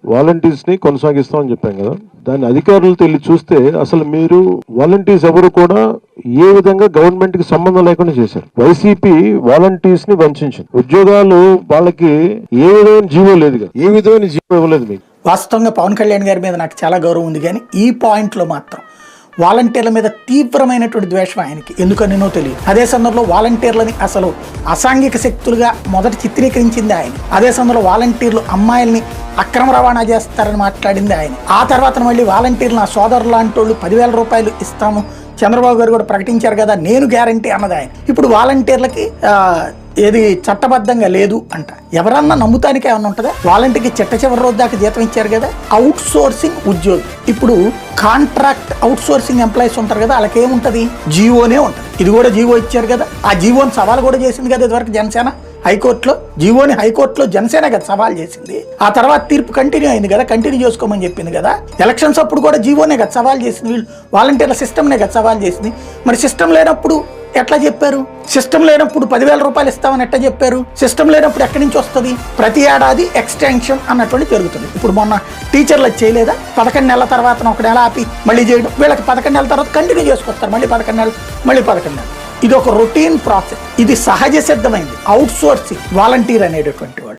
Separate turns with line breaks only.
Volunteers ని కొనసాగిస్తామని చెప్పాం కదా, దాని అధికారులతో వెళ్ళి చూస్తే అసలు మీరు వాలంటీర్స్ ఎవరు కూడా ఏ విధంగా గవర్నమెంట్ కి సంబంధం లేకుండా చేశారు. వైసీపీ వాలంటీర్స్ ని వంచింది. ఉద్యోగాలు వాళ్ళకి ఏ విధమైన జీవో లేదు కదా, ఏ విధమైన జీవో ఇవ్వలేదు మీకు.
వాస్తవంగా పవన్ కళ్యాణ్ గారి మీద నాకు చాలా గౌరవం ఉంది, కానీ ఈ పాయింట్లో మాత్రం వాలంటీర్ల మీద తీవ్రమైనటువంటి ద్వేషం ఆయనకి ఎందుకనినో తెలియదు. అదే సందర్భంలో వాలంటీర్లని అసలు అసాంఘిక శక్తులుగా మొదట చిత్రీకరించింది ఆయన. అదే సందర్భంలో వాలంటీర్లు అమ్మాయిల్ని అక్రమ రవాణా చేస్తారని మాట్లాడింది ఆయన. ఆ తర్వాత మళ్ళీ వాలంటీర్లు నా సోదరులు లాంటి వాళ్ళు 10,000 రూపాయలు ఇస్తాము, చంద్రబాబు గారు కూడా ప్రకటించారు కదా, నేను గ్యారంటీ అన్నది ఆయన. ఇప్పుడు వాలంటీర్లకి ఏది చట్టబద్ధంగా లేదు అంట. ఎవరన్నా నమ్ముతానికి ఏమన్నా ఉంటుందా? వాలంటీర్కి చిట్ట చివరి రోజు దాకా జీతం ఇచ్చారు కదా. అవుట్ సోర్సింగ్ ఉద్యోగి, ఇప్పుడు కాంట్రాక్ట్ అవుట్ సోర్సింగ్ ఎంప్లాయీస్ ఉంటారు కదా, వాళ్ళకి ఏముంటది? జీవోనే ఉంటుంది. ఇది కూడా జీవో ఇచ్చారు కదా, ఆ జీవోని సవాల్ కూడా చేసింది కదా ఇదివరకు జనసేన హైకోర్టులో. జీవోని హైకోర్టులో జనసేన కదా సవాల్ చేసింది. ఆ తర్వాత తీర్పు కంటిన్యూ అయింది కదా, కంటిన్యూ చేసుకోమని చెప్పింది కదా. ఎలక్షన్స్ అప్పుడు కూడా జీవోనే కదా సవాల్ చేసింది, వీళ్ళు వాలంటీర్ల సిస్టమ్నే కదా సవాల్ చేసింది. మరి సిస్టమ్ లేనప్పుడు ఎట్లా చెప్పారు? సిస్టమ్ లేనప్పుడు 10,000 రూపాయలు ఇస్తామని ఎట్లా చెప్పారు? సిస్టమ్ లేనప్పుడు ఎక్కడి నుంచి వస్తుంది? ప్రతి ఏడాది ఎక్స్టెన్షన్ అన్నటువంటి జరుగుతుంది. ఇప్పుడు మొన్న టీచర్లు చేయలేదా? 11 నెలల తర్వాత ఒక నెల ఆపి మళ్ళీ చేయడం, వీళ్ళకి 11 నెలల తర్వాత కంటిన్యూ చేసుకొస్తారు, మళ్ళీ 11 నెలలు, మళ్ళీ 11 నెలలు. ఇది ఒక రొటీన్ ప్రాసెస్, ఇది సహజ సిద్ధమైంది. అవుట్ సోర్సింగ్ వాలంటీర్ అనేటటువంటి వాడు